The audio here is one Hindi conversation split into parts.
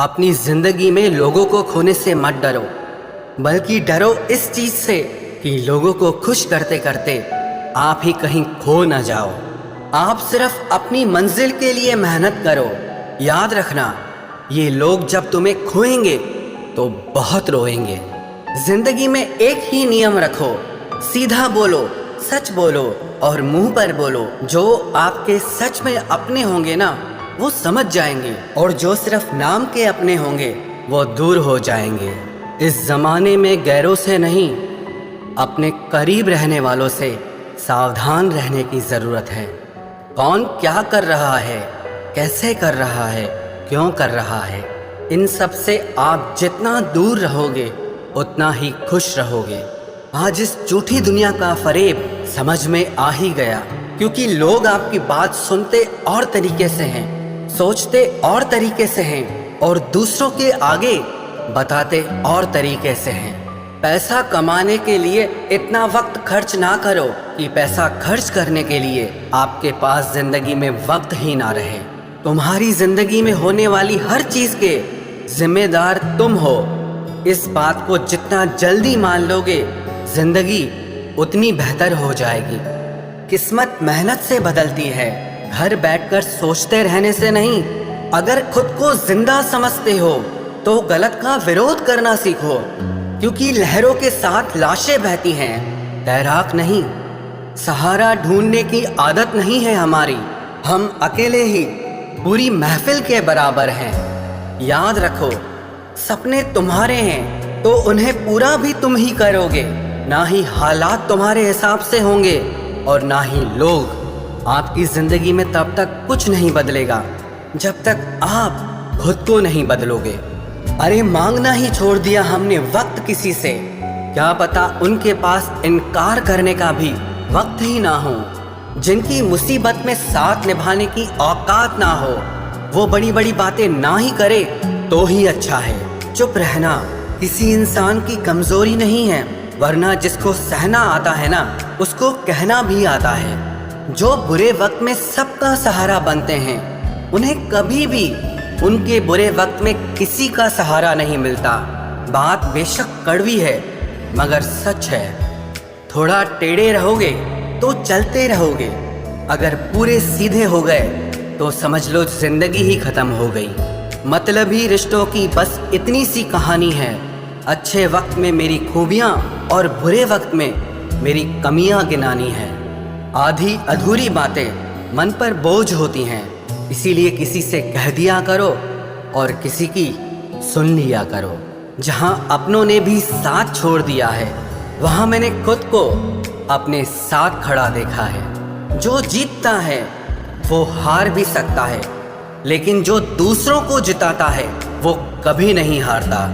अपनी जिंदगी में लोगों को खोने से मत डरो, बल्कि डरो इस चीज से कि लोगों को खुश करते करते आप ही कहीं खो न जाओ। आप सिर्फ अपनी मंजिल के लिए मेहनत करो। याद रखना, ये लोग जब तुम्हें खोएंगे तो बहुत रोएंगे। जिंदगी में एक ही नियम रखो, सीधा बोलो, सच बोलो और मुंह पर बोलो। जो आपके सच में अपने होंगे ना, वो समझ जाएंगे, और जो सिर्फ नाम के अपने होंगे वो दूर हो जाएंगे। इस जमाने में गैरों से नहीं, अपने करीब रहने वालों से सावधान रहने की जरूरत है। कौन क्या कर रहा है, कैसे कर रहा है, क्यों कर रहा है, इन सब से आप जितना दूर रहोगे उतना ही खुश रहोगे। आज इस झूठी दुनिया का फरेब समझ में आ ही गया, क्योंकि लोग आपकी बात सुनते और तरीके से हैं, सोचते और तरीके से हैं और दूसरों के आगे बताते और तरीके से हैं। पैसा कमाने के लिए इतना वक्त खर्च ना करो कि पैसा खर्च करने के लिए आपके पास जिंदगी में वक्त ही ना रहे। तुम्हारी जिंदगी में होने वाली हर चीज के जिम्मेदार तुम हो। इस बात को जितना जल्दी मान लोगे, जिंदगी उतनी बेहतर हो जाएगी। किस्मत मेहनत से बदलती है, घर बैठकर सोचते रहने से नहीं। अगर खुद को जिंदा समझते हो तो गलत का विरोध करना सीखो, क्योंकि लहरों के साथ लाशें बहती हैं, तैराक नहीं। सहारा ढूंढने की आदत नहीं है हमारी, हम अकेले ही पूरी महफिल के बराबर हैं। याद रखो, सपने तुम्हारे हैं तो उन्हें पूरा भी तुम ही करोगे। ना ही हालात तुम्हारे हिसाब से होंगे और ना ही लोग। आपकी जिंदगी में तब तक कुछ नहीं बदलेगा जब तक आप खुद को नहीं बदलोगे। अरे मांगना ही छोड़ दिया हमने वक्त किसी से, क्या पता उनके पास इनकार करने का भी वक्त ही ना हो। जिनकी मुसीबत में साथ निभाने की औकात ना हो, वो बड़ी बड़ी बातें ना ही करे तो ही अच्छा है। चुप रहना किसी इंसान की कमजोरी नहीं है, वरना जिसको सहना आता है ना, उसको कहना भी आता है। जो बुरे वक्त में सबका सहारा बनते हैं, उन्हें कभी भी उनके बुरे वक्त में किसी का सहारा नहीं मिलता। बात बेशक कड़वी है मगर सच है। थोड़ा टेढ़े रहोगे तो चलते रहोगे, अगर पूरे सीधे हो गए तो समझ लो जिंदगी ही खत्म हो गई। मतलबी रिश्तों की बस इतनी सी कहानी है। अच्छे वक्त में मेरी खूबियाँ और बुरे वक्त में मेरी कमियाँ गिनानी है। आधी अधूरी बातें मन पर बोझ होती हैं, इसीलिए किसी से कह दिया करो और किसी की सुन लिया करो। जहाँ अपनों ने भी साथ छोड़ दिया है, वहाँ मैंने खुद को अपने साथ खड़ा देखा है। जो जीतता है वो हार भी सकता है, लेकिन जो दूसरों को जिताता है वो कभी नहीं हारता।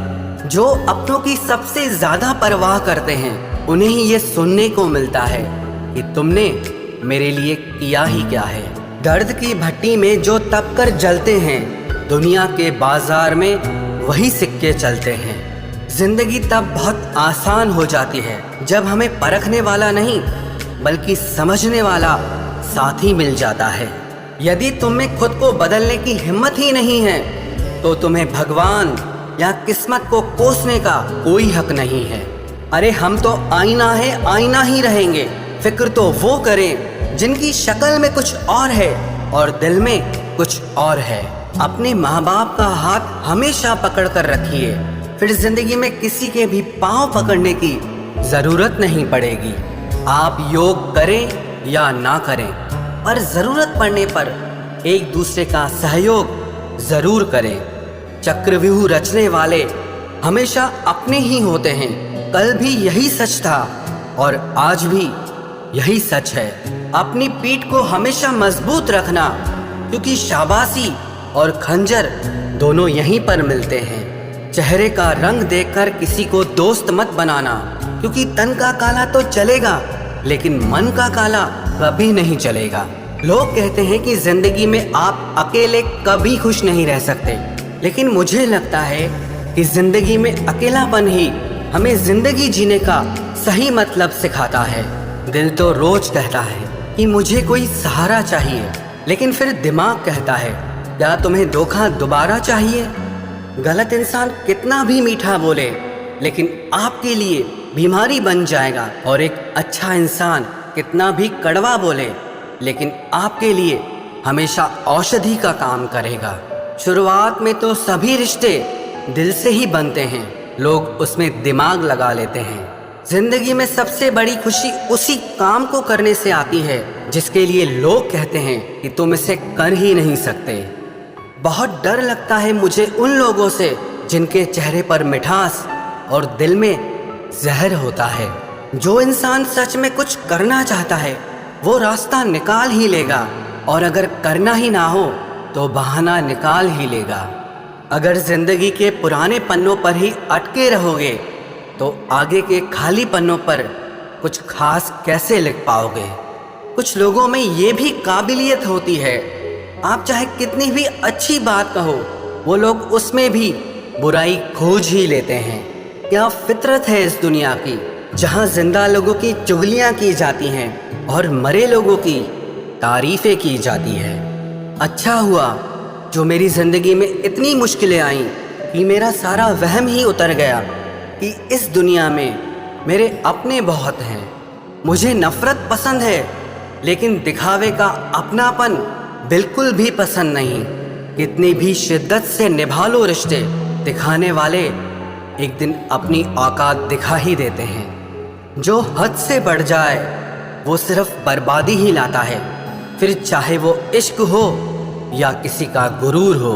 जो अपनों की सबसे ज्यादा परवाह करते हैं, उन्हें ही ये सुनने को मिलता है कि तुमने मेरे लिए किया ही क्या है। दर्द की भट्टी में जो तप कर जलते हैं, दुनिया के बाजार में वही सिक्के चलते हैं। जिंदगी तब बहुत आसान हो जाती है जब हमें परखने वाला नहीं बल्कि समझने वाला साथी मिल जाता है। यदि तुम्हें खुद को बदलने की हिम्मत ही नहीं है तो तुम्हें भगवान या किस्मत को कोसने का कोई हक नहीं है। अरे हम तो आईना है, आईना ही रहेंगे। फिक्र तो वो करें जिनकी शक्ल में कुछ और है और दिल में कुछ और है। अपने माँ बाप का हाथ हमेशा पकड़ कर रखिए, फिर जिंदगी में किसी के भी पाँव पकड़ने की जरूरत नहीं पड़ेगी। आप योग करें या ना करें, पर जरूरत पड़ने पर एक दूसरे का सहयोग जरूर करें। चक्रव्यूह रचने वाले हमेशा अपने ही होते हैं। कल भी यही सच था और आज भी यही सच है। अपनी पीठ को हमेशा मजबूत रखना, क्योंकि शाबाशी और खंजर दोनों यहीं पर मिलते हैं। चेहरे का रंग देखकर किसी को दोस्त मत बनाना, क्योंकि तन का काला तो चलेगा लेकिन मन का काला कभी नहीं चलेगा। लोग कहते हैं कि जिंदगी में आप अकेले कभी खुश नहीं रह सकते, लेकिन मुझे लगता है कि जिंदगी में अकेलापन ही हमें जिंदगी जीने का सही मतलब सिखाता है। दिल तो रोज कहता है कि मुझे कोई सहारा चाहिए, लेकिन फिर दिमाग कहता है क्या तुम्हें धोखा दोबारा चाहिए। गलत इंसान कितना भी मीठा बोले लेकिन आपके लिए बीमारी बन जाएगा, और एक अच्छा इंसान कितना भी कड़वा बोले लेकिन आपके लिए हमेशा औषधि का काम करेगा। शुरुआत में तो सभी रिश्ते दिल से ही बनते हैं, लोग उसमें दिमाग लगा लेते हैं। जिंदगी में सबसे बड़ी खुशी उसी काम को करने से आती है जिसके लिए लोग कहते हैं कि तुम इसे कर ही नहीं सकते। बहुत डर लगता है मुझे उन लोगों से जिनके चेहरे पर मिठास और दिल में जहर होता है। जो इंसान सच में कुछ करना चाहता है वो रास्ता निकाल ही लेगा, और अगर करना ही ना हो तो बहाना निकाल ही लेगा। अगर जिंदगी के पुराने पन्नों पर ही अटके रहोगे तो आगे के खाली पन्नों पर कुछ खास कैसे लिख पाओगे। कुछ लोगों में ये भी काबिलियत होती है, आप चाहे कितनी भी अच्छी बात कहो वो लोग उसमें भी बुराई खोज ही लेते हैं। क्या फितरत है इस दुनिया की, जहाँ जिंदा लोगों की चुगलियाँ की जाती हैं और मरे लोगों की तारीफें की जाती है। अच्छा हुआ जो मेरी ज़िंदगी में इतनी मुश्किलें आईं कि मेरा सारा वहम ही उतर गया कि इस दुनिया में मेरे अपने बहुत हैं। मुझे नफ़रत पसंद है लेकिन दिखावे का अपनापन बिल्कुल भी पसंद नहीं। कितनी भी शिद्दत से निभा लो रिश्ते, दिखाने वाले एक दिन अपनी औकात दिखा ही देते हैं। जो हद से बढ़ जाए वो सिर्फ बर्बादी ही लाता है, फिर चाहे वो इश्क हो या किसी का गुरूर हो।